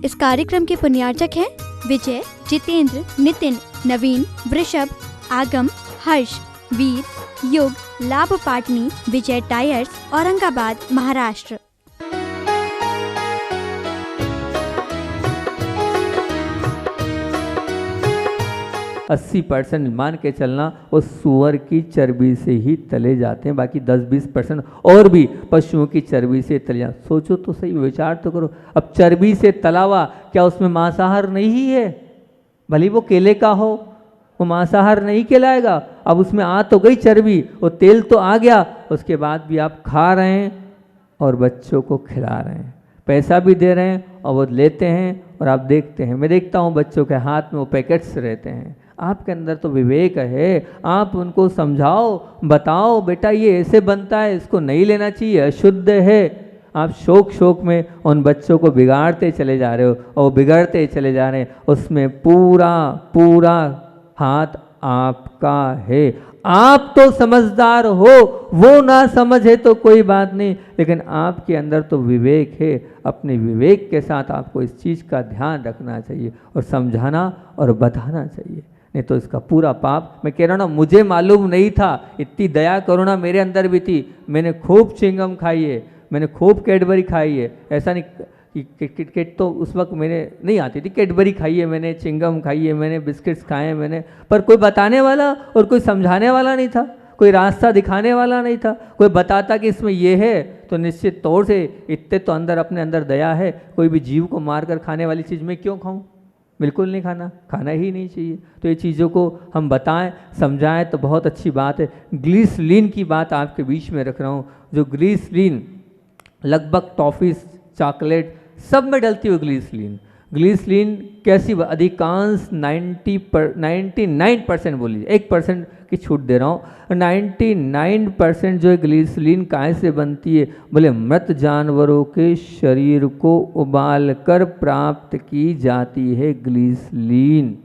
इस कार्यक्रम के पुण्यार्चक हैं विजय, जितेंद्र, नितिन, नवीन, वृषभ, आगम, हर्ष, वीर, युग, लाभ पाटनी, विजय टायर्स, औरंगाबाद, महाराष्ट्र। 80% मान के चलना उस सुअर की चर्बी से ही तले जाते हैं, बाकी 10-20% और भी पशुओं की चर्बी से तले जाते। सोचो तो सही, विचार तो करो। अब चर्बी से तला हुआ, क्या उसमें मांसाहार नहीं है? भले वो केले का हो, वो मांसाहार नहीं कहलाएगा। अब उसमें आ तो गई चर्बी, वो तेल तो आ गया, उसके बाद भी आप खा रहे हैं और बच्चों को खिला रहे हैं, पैसा भी दे रहे हैं और वो लेते हैं। और आप देखते हैं, मैं देखता हूँ बच्चों के हाथ में वो पैकेट्स रहते हैं। आपके अंदर तो विवेक है, आप उनको समझाओ, बताओ बेटा ये ऐसे बनता है, इसको नहीं लेना चाहिए, अशुद्ध है। आप शौक में उन बच्चों को बिगाड़ते चले जा रहे हो और बिगड़ते चले जा रहे हैं। उसमें पूरा हाथ आपका है। आप तो समझदार हो, वो ना समझे तो कोई बात नहीं, लेकिन आपके अंदर तो विवेक है। अपने विवेक के साथ आपको इस चीज़ का ध्यान रखना चाहिए और समझाना और बताना चाहिए, नहीं तो इसका पूरा पाप। मैं कह रहा हूँ ना, मुझे मालूम नहीं था, इतनी दया करुणा मेरे अंदर भी थी। मैंने खूब चिंगम खाई है, मैंने खूब कैडबरी खाई है। ऐसा नहीं कि किटकेट तो उस वक्त मैंने नहीं आती थी, कैडबरी खाई है मैंने, चिंगम खाई है मैंने, बिस्किट्स खाए हैं मैंने, पर कोई बताने वाला और कोई समझाने वाला नहीं था, कोई रास्ता दिखाने वाला नहीं था, कोई बताता कि इसमें ये है। तो निश्चित तौर से इतने तो अपने अंदर दया है, कोई भी जीव को मार कर खाने वाली चीज़ मैं क्यों खाऊं? बिल्कुल नहीं खाना ही नहीं चाहिए। तो ये चीज़ों को हम बताएं, समझाएं तो बहुत अच्छी बात है। ग्लिसरीन की बात आपके बीच में रख रहा हूँ। जो ग्लिसरीन लगभग टॉफ़ीज, चॉकलेट सब में डलती हुई ग्लिसरीन कैसी? अधिकांश 99% बोलिए, 1% की छूट दे रहा हूँ। 99% जो ग्लिसरीन काहे से बनती है? बोले मृत जानवरों के शरीर को उबाल कर प्राप्त की जाती है ग्लिसरीन।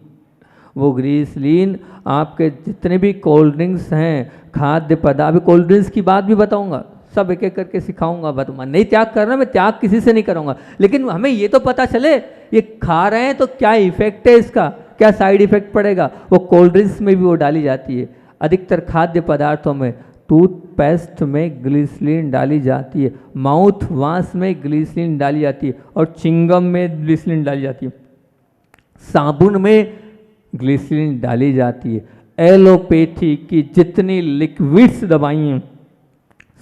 वो ग्लिसरीन आपके जितने भी कोल्ड ड्रिंक्स हैं, खाद्य पदार्थ, अभी कोल्ड ड्रिंक्स की बात भी बताऊंगा, सब एक एक करके सिखाऊंगा, बताऊंगा। नहीं त्याग करना, मैं त्याग किसी से नहीं करूंगा, लेकिन हमें ये तो पता चले ये खा रहे हैं तो क्या इफेक्ट है इसका, क्या साइड इफेक्ट पड़ेगा। वो कोल्ड ड्रिंक्स में भी वो डाली जाती है। अधिकतर खाद्य पदार्थों में, टूथपेस्ट में ग्लिसरीन डाली जाती है, माउथ वाश में ग्लिसरीन डाली जाती है, और चिंगम में ग्लिसरीन डाली जाती है, साबुन में ग्लिसरीन डाली जाती है। एलोपैथी की जितनी लिक्विड्स दवाइयाँ,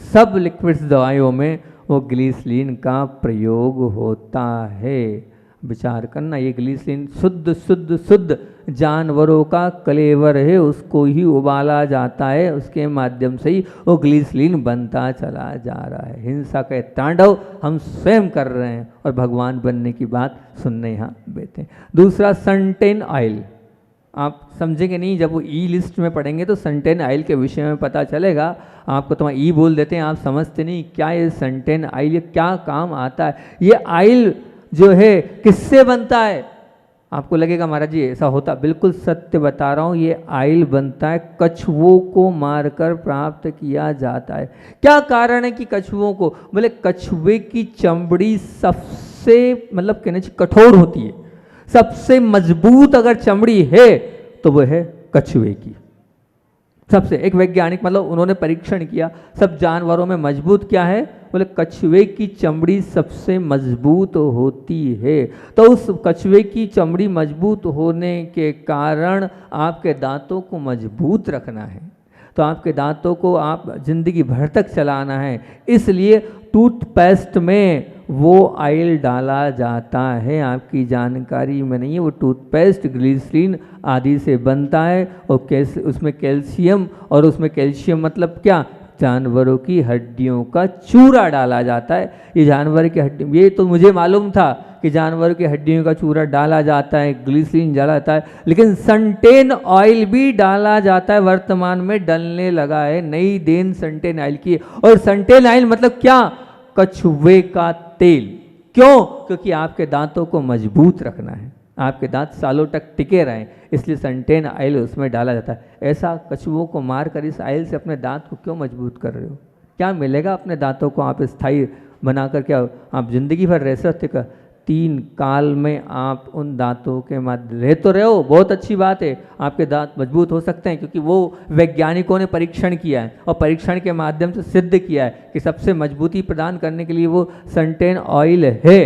सब लिक्विड्स दवाइयों में वो ग्लिसरीन का प्रयोग होता है। विचार करना, ये ग्लिसरीन शुद्ध जानवरों का कलेवर है, उसको ही उबाला जाता है, उसके माध्यम से ही वो ग्लिसरीन बनता चला जा रहा है। हिंसा के तांडव हम स्वयं कर रहे हैं और भगवान बनने की बात सुनने यहाँ बैठे हैं। दूसरा, सनटेन ऑयल। आप समझेंगे नहीं, जब वो ई लिस्ट में पढ़ेंगे तो सनटेन ऑयल के विषय में पता चलेगा आपको। तो ई बोल देते हैं, आप समझते नहीं क्या ये सनटेन ऑयल, ये क्या काम आता है। ये ऑयल जो है किससे बनता है? आपको लगेगा महाराज जी ऐसा होता, बिल्कुल सत्य बता रहा हूँ। ये ऑयल बनता है, कछुओं को मारकर प्राप्त किया जाता है। क्या कारण है कि कछुओं को? बोले कछुए की चमड़ी सबसे मतलब कहना चाहिए कठोर होती है, सबसे मजबूत अगर चमड़ी है तो वो है कछुए की। सबसे, एक वैज्ञानिक मतलब उन्होंने परीक्षण किया, सब जानवरों में मजबूत क्या है? बोले कछुए की चमड़ी सबसे मजबूत होती है। तो उस कछुए की चमड़ी मजबूत होने के कारण आपके दांतों को मजबूत रखना है, तो आपके दांतों को आप जिंदगी भर तक चलाना है, इसलिए टूथपेस्ट में वो ऑयल डाला जाता है। आपकी जानकारी में नहीं है, वो टूथपेस्ट ग्लिसरीन आदि से बनता है और उसमें कैल्शियम, और उसमें कैल्शियम मतलब क्या? जानवरों की हड्डियों का चूरा डाला जाता है। ये जानवर की हड्डी, ये तो मुझे मालूम था कि जानवर की हड्डियों का चूरा डाला जाता है, ग्लिसरीन डाला जाता है, लेकिन सनटेन ऑयल भी डाला जाता है, वर्तमान में डलने लगा है। नई देन सनटेन ऑयल की। और सनटेन ऑयल मतलब क्या? कछुए का तेल। क्यों? क्योंकि आपके दांतों को मजबूत रखना है, आपके दांत सालों तक टिके रहें, इसलिए सनटेन ऑयल उसमें डाला जाता है। ऐसा कछुओं को मारकर इस ऑयल से अपने दांत को क्यों मजबूत कर रहे हो? क्या मिलेगा अपने दांतों को? आप स्थायी बनाकर क्या आप जिंदगी भर रह सकते? 3 काल में आप उन दांतों के माध्यम रह तो रहे हो, बहुत अच्छी बात है, आपके दांत मजबूत हो सकते हैं, क्योंकि वो वैज्ञानिकों ने परीक्षण किया है और परीक्षण के माध्यम से सिद्ध किया है कि सबसे मजबूती प्रदान करने के लिए वो सनटेन ऑयल है।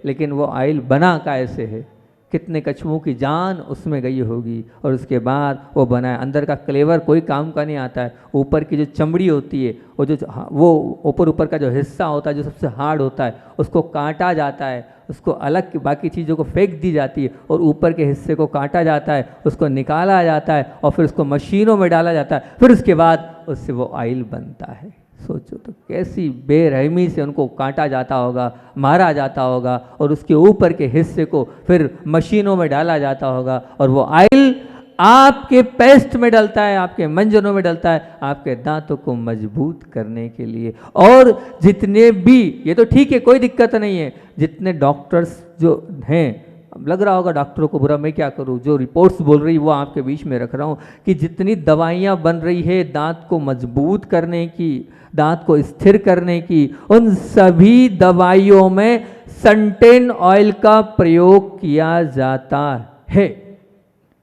लेकिन वो ऑयल बना कैसे है, कितने कछुओं की जान उसमें गई होगी और उसके बाद वो बना है। अंदर का क्लेवर कोई काम का नहीं आता है, ऊपर की जो चमड़ी होती है वो ऊपर का जो हिस्सा होता है जो सबसे हार्ड होता है उसको काटा जाता है, उसको अलग बाकी चीज़ों को फेंक दी जाती है और ऊपर के हिस्से को काटा जाता है, उसको निकाला जाता है और फिर उसको मशीनों में डाला जाता है, फिर उसके बाद उससे वो ऑयल बनता है। सोचो तो कैसी बेरहमी से उनको काटा जाता होगा, मारा जाता होगा और उसके ऊपर के हिस्से को फिर मशीनों में डाला जाता होगा और वो ऑयल आपके पेस्ट में डलता है, आपके मंजनों में डलता है, आपके दांतों को मजबूत करने के लिए। और जितने भी, ये तो ठीक है कोई दिक्कत नहीं है, जितने डॉक्टर्स जो हैं, लग रहा होगा डॉक्टरों को बुरा, मैं क्या करूं, जो रिपोर्ट्स बोल रही वो आपके बीच में रख रहा हूं कि जितनी दवाइयां बन रही है दांत को मजबूत करने की, दांत को स्थिर करने की, उन सभी दवाइयों में सनटेन ऑयल का प्रयोग किया जाता है।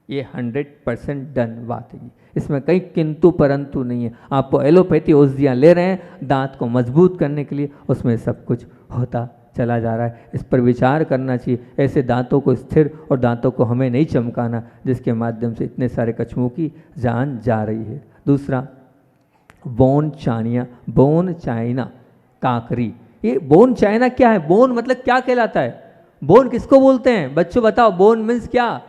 ये 100% डन बात है, इसमें कहीं किंतु परंतु नहीं है। आपको एलोपैथी औषधियाँ ले रहे हैं दांत को मजबूत करने के लिए, उसमें सब कुछ होता चला जा रहा है। इस पर विचार करना चाहिए। ऐसे दांतों को स्थिर और दांतों को हमें नहीं चमकाना जिसके माध्यम से इतने सारे कछुओं की जान जा रही है। दूसरा, बोन चाइना काकरी। ये बोन चाइना क्या है? बोन मतलब क्या कहलाता है? बोन किसको बोलते हैं बच्चों, बताओ? बोन मीन्स क्या?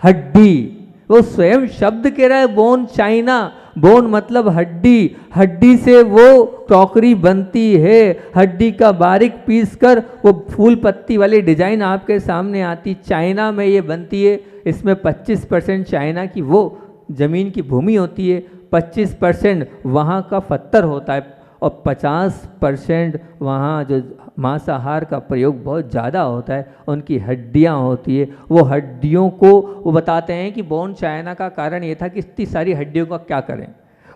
हड्डी। वो स्वयं शब्द कह रहा है बोन चाइना। बोन मतलब हड्डी, हड्डी से वो क्रॉकरी बनती है। हड्डी का बारीक पीस कर वो फूल पत्ती वाली डिजाइन आपके सामने आती, चाइना में ये बनती है। इसमें 25% चाइना की वो जमीन की भूमि होती है, 25% वहाँ का पत्थर होता है और 50% वहाँ जो मांसाहार का प्रयोग बहुत ज़्यादा होता है, उनकी हड्डियाँ होती है। वो हड्डियों को वो बताते हैं कि बोन चाइना का कारण ये था कि इतनी सारी हड्डियों का क्या करें।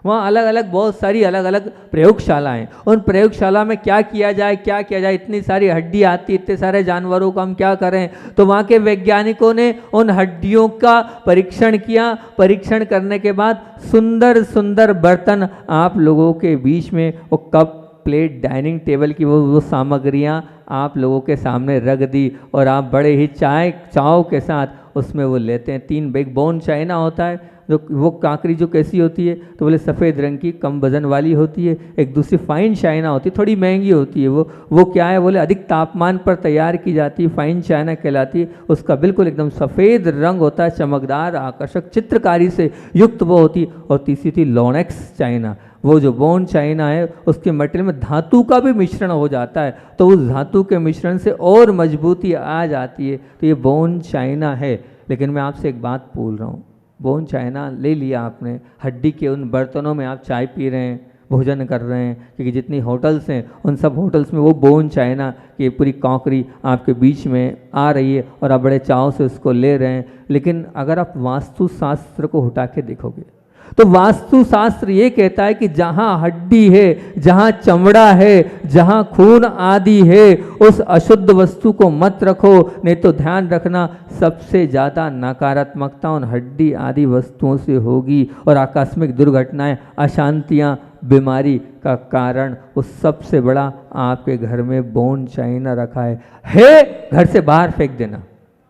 वहाँ अलग अलग बहुत सारी अलग अलग प्रयोगशालाएं, उन प्रयोगशाला में क्या किया जाए, इतनी सारी हड्डी आती, इतने सारे जानवरों का हम क्या करें। तो वहाँ के वैज्ञानिकों ने उन हड्डियों का परीक्षण किया। परीक्षण करने के बाद सुंदर सुंदर बर्तन आप लोगों के बीच में, वो कप, प्लेट, डाइनिंग टेबल की वो सामग्रियाँ आप लोगों के सामने रख दी और आप बड़े ही चाव के साथ उसमें वो लेते हैं। 3 बैग बोन चाइना होता है। जो वो काकरी जो कैसी होती है तो बोले सफ़ेद रंग की, कम वजन वाली होती है। एक दूसरी फाइन चाइना होती है, थोड़ी महंगी होती है। वो क्या है बोले अधिक तापमान पर तैयार की जाती है, फाइन चाइना कहलाती है। उसका बिल्कुल एकदम सफ़ेद रंग होता है, चमकदार आकर्षक चित्रकारी से युक्त वो होती है। और तीसरी थी लॉनेक्स चाइना। वो जो बोन चाइना है उसके मटेरियल में धातु का भी मिश्रण हो जाता है, तो उस धातु के मिश्रण से और मजबूती आ जाती है। तो ये बोन चाइना है। लेकिन मैं आपसे एक बात बोल रहा हूँ, बोन चाइना ले लिया आपने, हड्डी के उन बर्तनों में आप चाय पी रहे हैं, भोजन कर रहे हैं, क्योंकि जितनी होटल्स हैं उन सब होटल्स में वो बोन चाइना की पूरी क्रॉकरी आपके बीच में आ रही है और आप बड़े चाव से उसको ले रहे हैं। लेकिन अगर आप वास्तुशास्त्र को हटा के देखोगे तो वास्तुशास्त्र ये कहता है कि जहाँ हड्डी है, जहाँ चमड़ा है, जहाँ खून आदि है, उस अशुद्ध वस्तु को मत रखो। नहीं तो ध्यान रखना सबसे ज़्यादा नकारात्मकता उन हड्डी आदि वस्तुओं से होगी और आकस्मिक दुर्घटनाएं, अशांतियाँ, बीमारी का कारण वो सबसे बड़ा आपके घर में बोन चाइना रखा है घर से बाहर फेंक देना,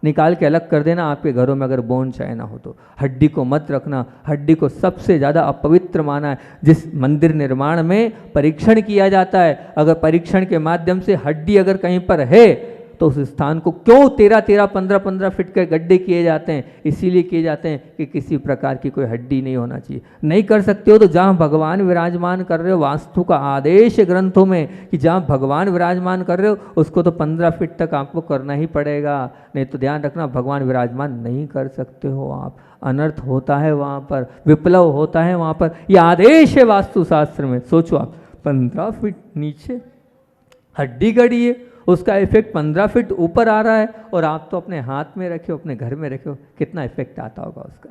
निकाल के अलग कर देना। आपके घरों में अगर बोन चाइना हो तो हड्डी को मत रखना। हड्डी को सबसे ज़्यादा अपवित्र माना है। जिस मंदिर निर्माण में परीक्षण किया जाता है, अगर परीक्षण के माध्यम से हड्डी अगर कहीं पर है तो उस स्थान को क्यों 13-13, 15-15 फीट के गड्ढे किए जाते हैं? इसीलिए किए जाते हैं कि किसी प्रकार की कोई हड्डी नहीं होना चाहिए। नहीं कर सकते हो तो जहाँ भगवान विराजमान कर रहे हो, वास्तु का आदेश ग्रंथों में कि जहाँ भगवान विराजमान कर रहे हो उसको तो 15 फीट तक आपको करना ही पड़ेगा। नहीं तो ध्यान रखना भगवान विराजमान नहीं कर सकते हो आप, अनर्थ होता है वहाँ पर, विप्लव होता है वहाँ पर। यह आदेश है वास्तुशास्त्र में। सोचो आप 15 फीट नीचे हड्डी गड़ी है, उसका इफेक्ट 15 फीट ऊपर आ रहा है और आप तो अपने हाथ में रखे हो, अपने घर में रखे हो, कितना इफेक्ट आता होगा उसका।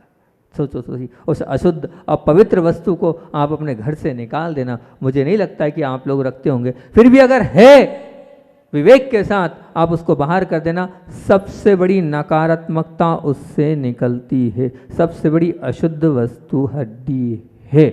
सोचो उस अशुद्ध अपवित्र वस्तु को आप अपने घर से निकाल देना। मुझे नहीं लगता है कि आप लोग रखते होंगे, फिर भी अगर है विवेक के साथ आप उसको बाहर कर देना, सबसे बड़ी नकारात्मकता उससे निकलती है। सबसे बड़ी अशुद्ध वस्तु हड्डी है,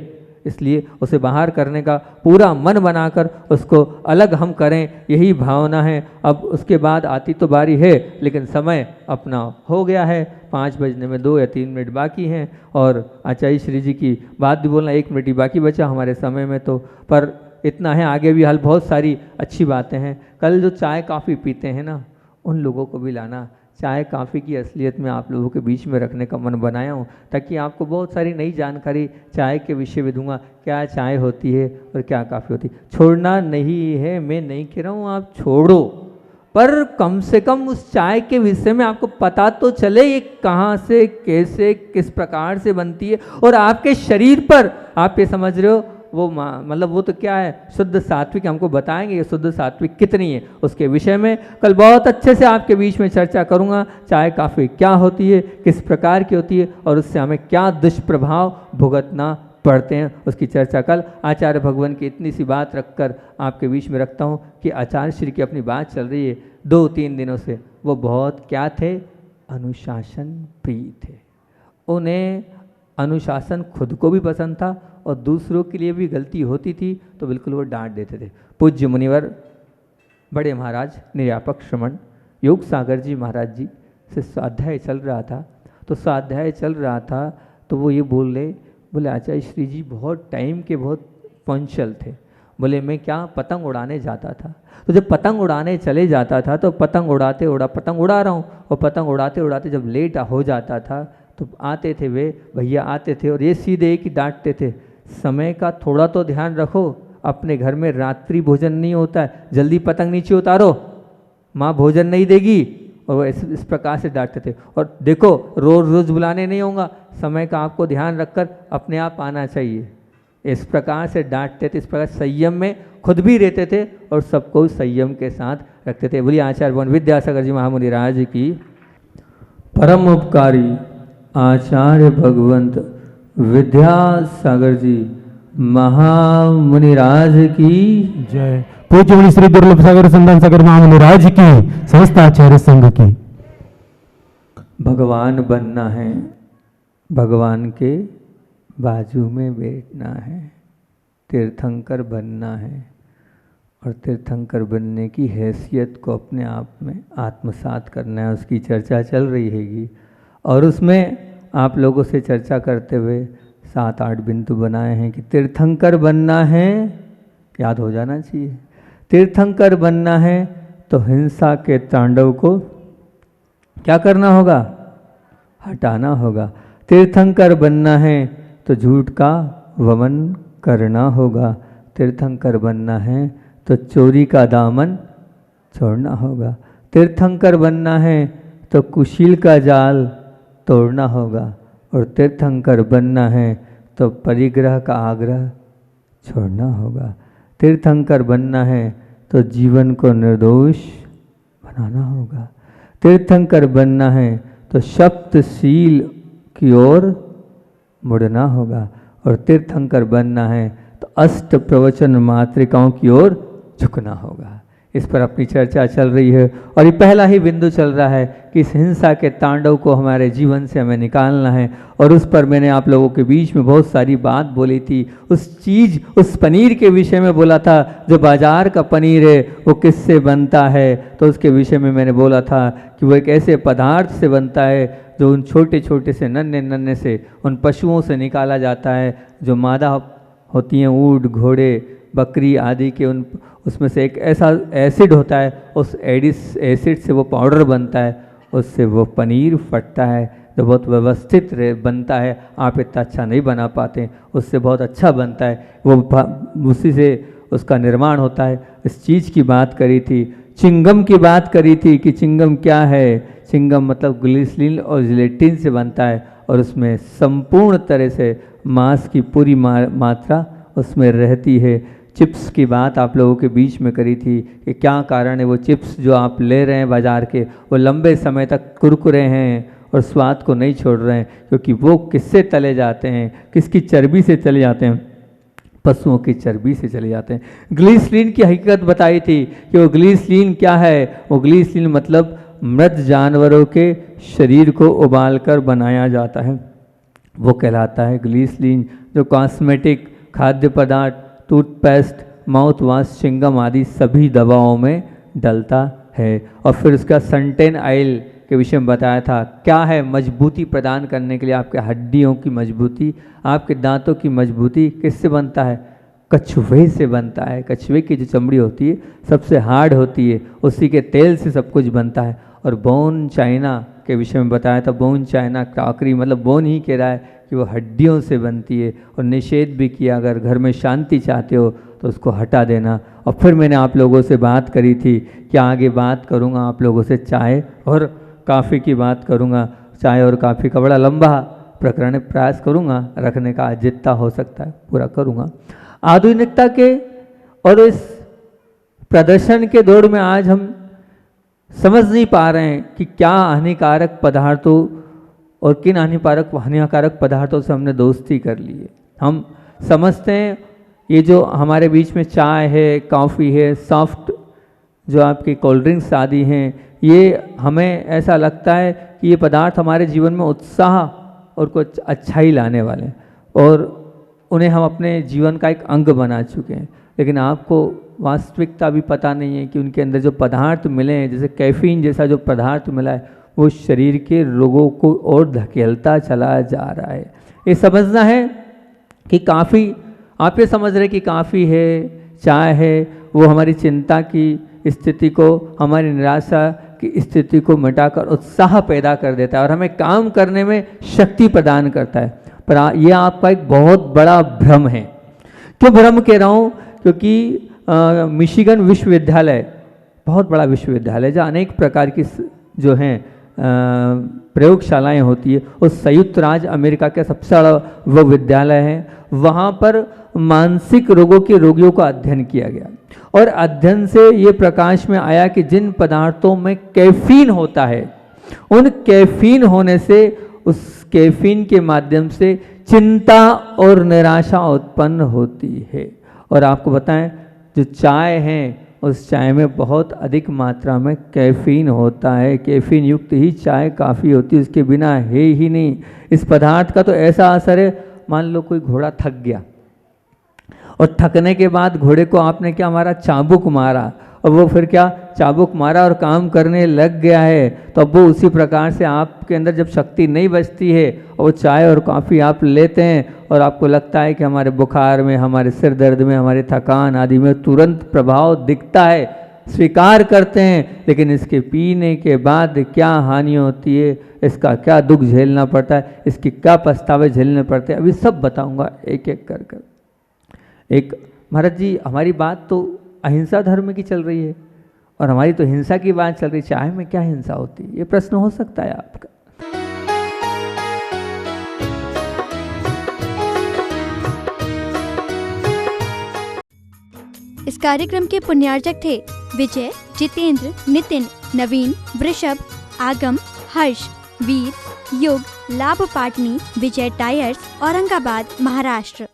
इसलिए उसे बाहर करने का पूरा मन बनाकर उसको अलग हम करें, यही भावना है। अब उसके बाद आती तो बारी है, लेकिन समय अपना हो गया है, 5 बजने में 2 या 3 मिनट बाकी हैं, और आचार्य श्री जी की बात भी बोलना 1 मिनट ही बाकी बचा हमारे समय में, तो पर इतना है, आगे भी हाल बहुत सारी अच्छी बातें हैं। कल जो चाय काफ़ी पीते हैं ना, उन लोगों को भी लाना, चाय काफ़ी की असलियत में आप लोगों के बीच में रखने का मन बनाया हूँ, ताकि आपको बहुत सारी नई जानकारी चाय के विषय में दूंगा, क्या चाय होती है और क्या काफ़ी होती है। छोड़ना नहीं है, मैं नहीं कह रहा हूँ आप छोड़ो, पर कम से कम उस चाय के विषय में आपको पता तो चले ये कहाँ से, कैसे, किस प्रकार से बनती है, और आपके शरीर पर आप ये समझ रहे हो वो मतलब वो तो क्या है, शुद्ध सात्विक हमको बताएंगे, ये शुद्ध सात्विक कितनी है, उसके विषय में कल बहुत अच्छे से आपके बीच में चर्चा करूंगा। चाय काफ़ी क्या होती है, किस प्रकार की होती है, और उससे हमें क्या दुष्प्रभाव भुगतना पड़ते हैं, उसकी चर्चा कल आचार्य भगवान की इतनी सी बात रखकर आपके बीच में रखता हूँ कि आचार्य श्री की अपनी बात चल रही है 2-3 दिनों से। वो बहुत क्या थे, अनुशासन प्रिय थे। उन्हें अनुशासन खुद को भी पसंद था और दूसरों के लिए भी गलती होती थी तो बिल्कुल वो डांट देते थे। पूज्य मुनिवर बड़े महाराज निर्यापक श्रमण योग सागर जी महाराज जी से स्वाध्याय चल रहा था, तो स्वाध्याय चल रहा था तो वो ये बोले आचार्य श्री जी बहुत टाइम के बहुत पंक्चुअल थे। बोले मैं क्या पतंग उड़ाने जाता था, तो जब पतंग उड़ाने चले जाता था तो पतंग उड़ा रहा हूँ, और पतंग उड़ाते उड़ाते जब लेट हो जाता था तो आते थे वे भैया आते थे और ये सीधे एक ही डांटते थे, समय का थोड़ा तो ध्यान रखो, अपने घर में रात्रि भोजन नहीं होता है, जल्दी पतंग नीचे उतारो, माँ भोजन नहीं देगी, और वो इस प्रकार से डांटते थे। और देखो रोज़ रोज़ बुलाने नहीं होगा, समय का आपको ध्यान रखकर अपने आप आना चाहिए, इस प्रकार से डांटते थे। इस प्रकार संयम में खुद भी रहते थे और सबको संयम के साथ रखते थे। बोलिए आचार्य भगवान विद्यासागर जी महामुनि राज की। परम उपकारी आचार्य भगवंत विद्यासागर जी महामुनि राज की जय। पूज्य मुनि श्री दुर्लभ सागर संतान सागर महामुनि राज की, समस्त आचार्य संघ की। भगवान बनना है, भगवान के बाजू में बैठना है, तीर्थंकर बनना है, और तीर्थंकर बनने की हैसियत को अपने आप में आत्मसात करना है, उसकी चर्चा चल रही हैगी। और उसमें आप लोगों से चर्चा करते हुए 7-8 बिंदु बनाए हैं कि तीर्थंकर बनना है, याद हो जाना चाहिए, तीर्थंकर बनना है तो हिंसा के तांडव को क्या करना होगा, हटाना होगा। तीर्थंकर बनना है तो झूठ का वमन करना होगा। तीर्थंकर बनना है तो चोरी का दामन छोड़ना होगा। तीर्थंकर बनना है तो कुशील का जाल तोड़ना होगा, और तीर्थंकर बनना है तो परिग्रह का आग्रह छोड़ना होगा। तीर्थंकर बनना है तो जीवन को निर्दोष बनाना होगा। तीर्थंकर बनना है तो सप्तशील की ओर मुड़ना होगा, और तीर्थंकर बनना है तो अष्ट प्रवचन मातृकाओं की ओर झुकना होगा। इस पर अपनी चर्चा चल रही है, और ये पहला ही बिंदु चल रहा है कि इस हिंसा के तांडव को हमारे जीवन से हमें निकालना है। और उस पर मैंने आप लोगों के बीच में बहुत सारी बात बोली थी। उस पनीर के विषय में बोला था, जो बाजार का पनीर है वो किससे बनता है, तो उसके विषय में मैंने बोला था कि वो एक ऐसे पदार्थ से बनता है जो उन छोटे छोटे से नन्हे से उन पशुओं से निकाला जाता है जो मादा होती हैं, ऊँट घोड़े बकरी आदि के, उसमें से एक ऐसा एसिड होता है, उस एसिड से वो पाउडर बनता है, उससे वो पनीर फटता है जो बहुत व्यवस्थित बनता है। आप इतना अच्छा नहीं बना पाते, उससे बहुत अच्छा बनता है, वो उसी से उसका निर्माण होता है। इस चीज़ की बात करी थी, चिंगम की बात करी थी कि चिंगम क्या है। चिंगम मतलब ग्लिसरीन और जिलेटिन से बनता है, और उसमें संपूर्ण तरह से मांस की पूरी मात्रा उसमें रहती है। चिप्स की बात आप लोगों के बीच में करी थी कि क्या कारण है वो चिप्स जो आप ले रहे हैं बाज़ार के, वो लंबे समय तक कुरकुरे हैं और स्वाद को नहीं छोड़ रहे हैं, क्योंकि वो किससे तले जाते हैं, किसकी चर्बी से तले जाते हैं, पशुओं की चर्बी से चले जाते हैं। ग्लिसरीन की हकीकत बताई थी कि वो ग्लिसरीन क्या है, वो ग्लिसरीन मतलब मृत जानवरों के शरीर को उबालकर बनाया जाता है, वो कहलाता है ग्लिसरीन, जो कॉस्मेटिक, खाद्य पदार्थ, टूथपेस्ट, माउथ वॉश, चिंगम आदि सभी दवाओं में डलता है। और फिर उसका सनटेन ऑयल के विषय में बताया था, क्या है, मजबूती प्रदान करने के लिए, आपके हड्डियों की मजबूती, आपके दांतों की मजबूती किससे बनता है, कछुए से बनता है। कछुए की जो चमड़ी होती है सबसे हार्ड होती है, उसी के तेल से सब कुछ बनता है। और बोन चाइना के विषय में बताया था, बोन चाइना क्रॉकरी मतलब बोन ही कह रहा है कि वो हड्डियों से बनती है। और निषेध भी किया, अगर घर में शांति चाहते हो तो उसको हटा देना। और फिर मैंने आप लोगों से बात करी थी कि आगे बात करूँगा आप लोगों से चाय और काफ़ी की बात करूँगा। चाय और काफ़ी का बड़ा लंबा प्रकरण प्रयास करूँगा रखने का, जितना हो सकता है पूरा करूँगा। आधुनिकता के और इस प्रदर्शन के दौर में आज हम समझ नहीं पा रहे हैं कि क्या हानिकारक पदार्थों और किन हानिकारक पदार्थों से हमने दोस्ती कर ली है। हम समझते हैं ये जो हमारे बीच में चाय है, कॉफ़ी है, सॉफ्ट जो आपकी कोल्ड ड्रिंक्स आदि हैं, ये हमें ऐसा लगता है कि ये पदार्थ हमारे जीवन में उत्साह और कुछ अच्छा ही लाने वाले हैं और उन्हें हम अपने जीवन का एक अंग बना चुके हैं। लेकिन आपको वास्तविकता भी पता नहीं है कि उनके अंदर जो पदार्थ मिले हैं, जैसे कैफीन जैसा जो पदार्थ मिला है, वो शरीर के रोगों को और धकेलता चला जा रहा है। ये समझना है कि काफ़ी, आप ये समझ रहे कि काफ़ी है, चाय है, वो हमारी चिंता की स्थिति को, हमारी निराशा की स्थिति को मिटाकर उत्साह पैदा कर देता है और हमें काम करने में शक्ति प्रदान करता है। पर यह आपका एक बहुत बड़ा भ्रम है। क्यों भ्रम कह रहा हूँ? क्योंकि मिशिगन विश्वविद्यालय बहुत बड़ा विश्वविद्यालय जहाँ अनेक प्रकार की जो हैं प्रयोगशालाएं होती है, उस संयुक्त राज्य अमेरिका का सबसे बड़ा वो विद्यालय है। वहाँ पर मानसिक रोगों के रोगियों का अध्ययन किया गया और अध्ययन से ये प्रकाश में आया कि जिन पदार्थों में कैफीन होता है, उन कैफीन होने से, उस कैफीन के माध्यम से चिंता और निराशा उत्पन्न होती है। और आपको बताएं, जो चाय है उस चाय में बहुत अधिक मात्रा में कैफीन होता है। कैफीन युक्त ही चाय काफ़ी होती है, उसके बिना है ही नहीं। इस पदार्थ का तो ऐसा असर है, मान लो कोई घोड़ा थक गया और थकने के बाद घोड़े को आपने क्या मारा, चाबुक मारा, और वो फिर क्या चाबुक मारा और काम करने लग गया है, तो अब वो उसी प्रकार से आपके अंदर जब शक्ति नहीं बचती है और वो चाय और कॉफ़ी आप लेते हैं और आपको लगता है कि हमारे बुखार में, हमारे सिर दर्द में, हमारे थकान आदि में तुरंत प्रभाव दिखता है, स्वीकार करते हैं, लेकिन इसके पीने के बाद क्या हानि होती है, इसका क्या दुख झेलना पड़ता है, इसके क्या पछतावे झेलने पड़ते हैं, अभी सब बताऊंगा एक एक कर कर। एक महाराज जी, हमारी बात तो अहिंसा धर्म की चल रही है और हमारी तो हिंसा की बात चल रही है, चाय में क्या हिंसा होती है, ये प्रश्न हो सकता है आपका। इस कार्यक्रम के पुण्यार्चक थे विजय, जितेंद्र, नितिन, नवीन, वृषभ, आगम, हर्ष, वीर, युग, लाभ पाटनी, विजय टायर्स, औरंगाबाद, महाराष्ट्र।